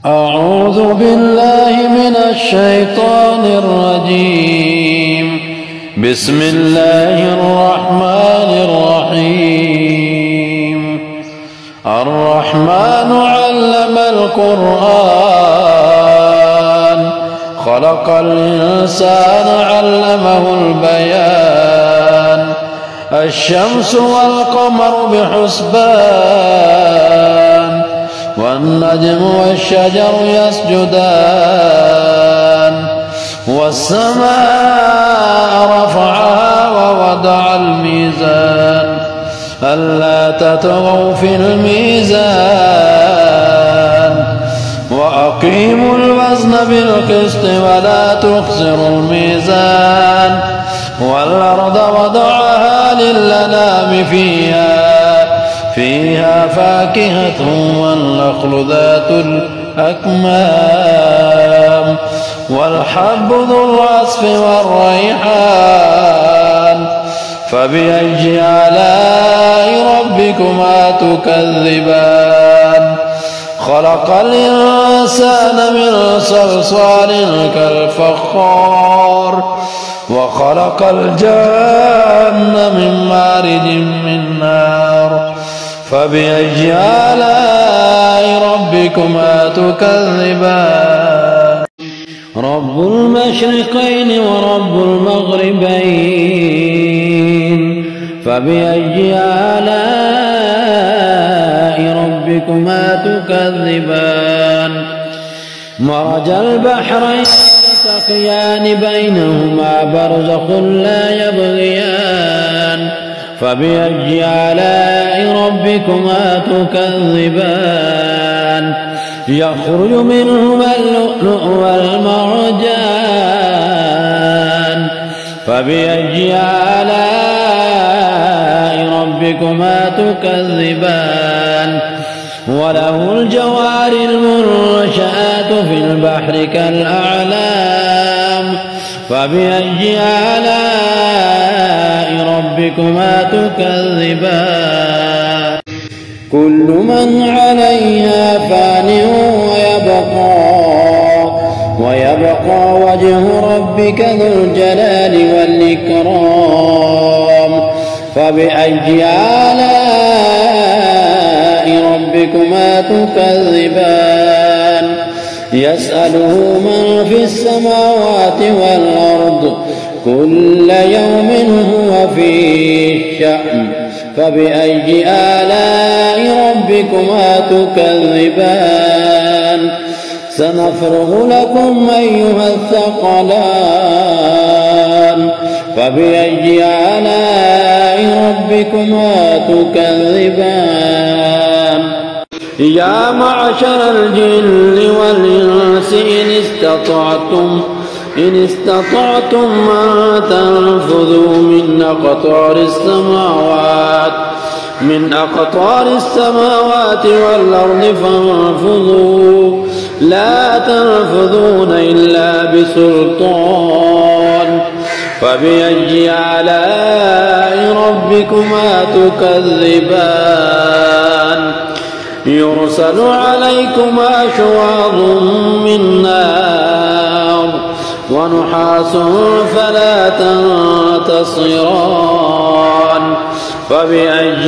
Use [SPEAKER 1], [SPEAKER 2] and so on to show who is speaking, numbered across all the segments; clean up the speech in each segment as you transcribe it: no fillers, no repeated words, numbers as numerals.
[SPEAKER 1] أعوذ بالله من الشيطان الرجيم. بسم الله الرحمن الرحيم. الرحمن علم القرآن، خلق الإنسان علمه البيان. الشمس والقمر بحسبان، والنجم والشجر يسجدان. والسماء رفعها ووضع الميزان، ألا تطغوا في الميزان. وأقيموا الوزن بالقسط ولا تخسروا الميزان. والأرض وضعها للأنام، فيها فاكهة والنخل ذات الأكمام، والحب ذو العصف والريحان. فبأي آلاء ربكما تكذبان؟ خلق الإنسان من صلصال كالفخار، وخلق الجن من مارج من نار. فبأي آلاء ربكما تكذبان؟ رب المشرقين ورب المغربين، فبأي آلاء ربكما تكذبان؟ مرج البحرين يلتقيان بينهما برزخ لا يبغيان. فبأي آلاء ربكما تكذبان؟ يخرج منهما اللؤلؤ والمرجان. فبأي آلاء ربكما تكذبان؟ وله الجوار المنشآت في البحر كالأعلام. فبأي آلاء ربكما تكذبان؟ كل من عليها فان ويبقى وجه ربك ذو الجلال والإكرام. فبأي آلاء ربكما تكذبان؟ يسأله من في السماوات والأرض، كل يوم هو في شأن. فبأي آلاء ربكما تكذبان؟ سنفرغ لكم أيها الثقلان. فبأي آلاء ربكما تكذبان؟ يا معشر الجن والإنس إن استطعتم أن تنفذوا من أقطار السماوات والأرض فانفذوا، لا تنفذون إلا بسلطان. فبأي آلاء ربكما تكذبان؟ يرسل عليكما شواظ من نار ونحاس فلا تنتصران. فبأي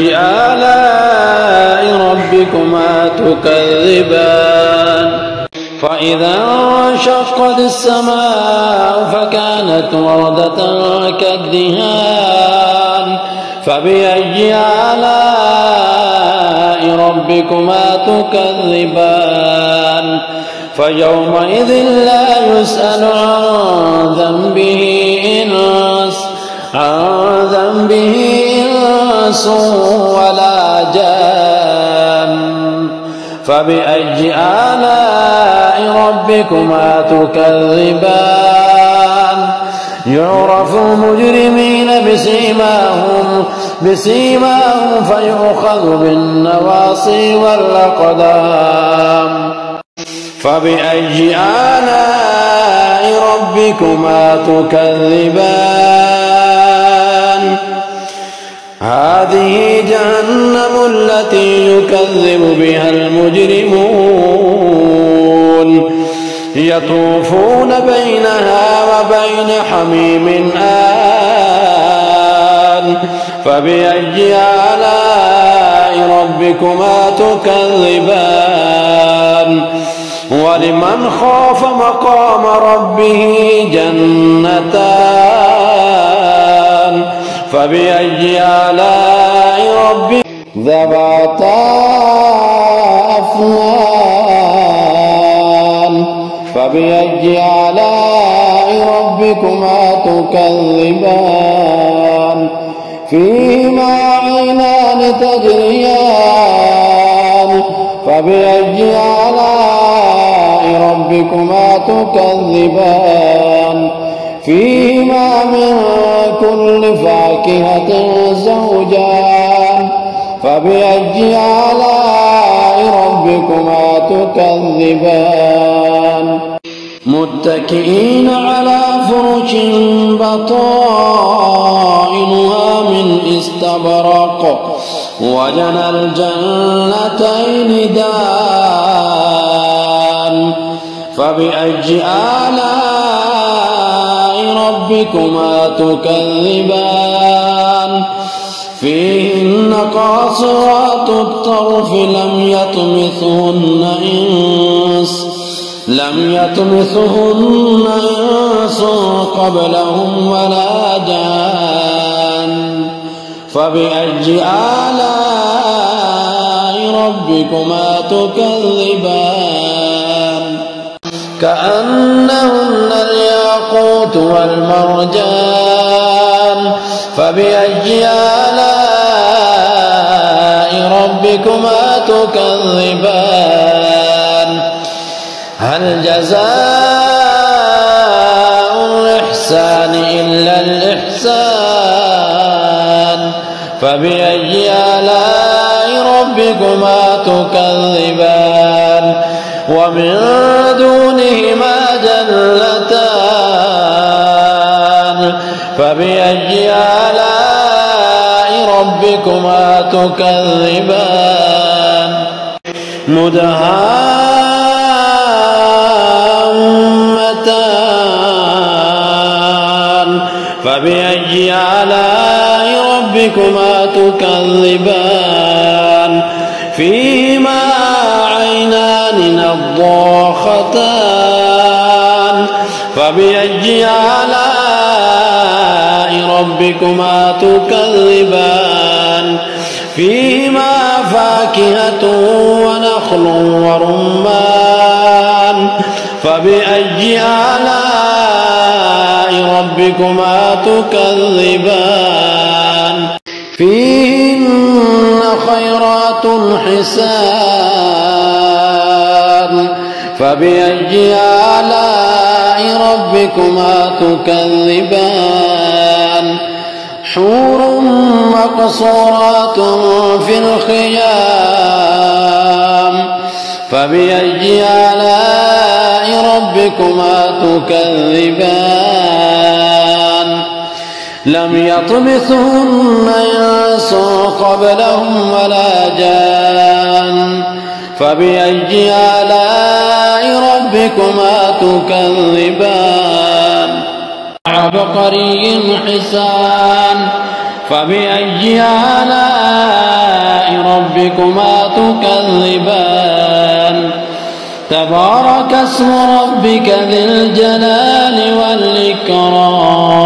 [SPEAKER 1] آلاء ربكما تكذبان؟ فإذا انشقت السماء فكانت وردة كالدهان. فبأي آلاء ربكما تكذبان؟ فيومئذ لا يسأل عن ذنبه إنس ولا جان. فبأي آلاء ربكما تكذبان؟ يعرف المجرمين بسيماهم فيؤخذ بالنواصي والأقدام. فبأي آلاء ربكما تكذبان؟ هذه جهنم التي يكذب بها المجرمون. يطوفون بينها وبين حميم آن فبأي آلاء ربكما تكذبان ولمن خاف مقام ربه جنتان فبأي آلاء ربكما ذواتا أفنان فبأي آلاء ربكما تكذبان فيهما عينان تجريان فبأي آلاء ربكما تكذبان فيهما من كل فاكهة زوجان فبأي آلاء ربكما تكذبان متكئين على فرش بطائنها من استبرق وجنى الجنتين دان فبأي آلاء ربكما تكذبان فيهن قاصرات الطرف لم يطمثهن إنس قبلهم ولا جان فبأي آلاء ربكما تكذبان كأنهن الياقوت والمرجان فبأي آلاء ربكما تكذبان هل جزاء الإحسان إلا الإحسان فبأي آلاء ربكما تكذبان ومن دونهما جنتان فبأي آلاء ربكما تكذبان مدهامتان فبأي آلاء ربكما تكذبان فيهما عينان نضاختان فبأي آلاء ربكما تكذبان فيهما فاكهة ونخل ورمان فبأي آلاء ربكما تكذبان فيهن خيرات حسان فبأي آلاء ربكما تكذبان حور مقصورات في الخيام فبأي آلاء ربكما تكذبان لم يطمثهن إنس قبلهم ولا جان فبأي آلاء ربكما تكذبان عبقري حسان فبأي آلاء ربكما تكذبان تبارك اسم ربك ذي الجلال والإكرام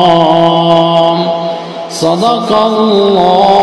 [SPEAKER 1] صدق الله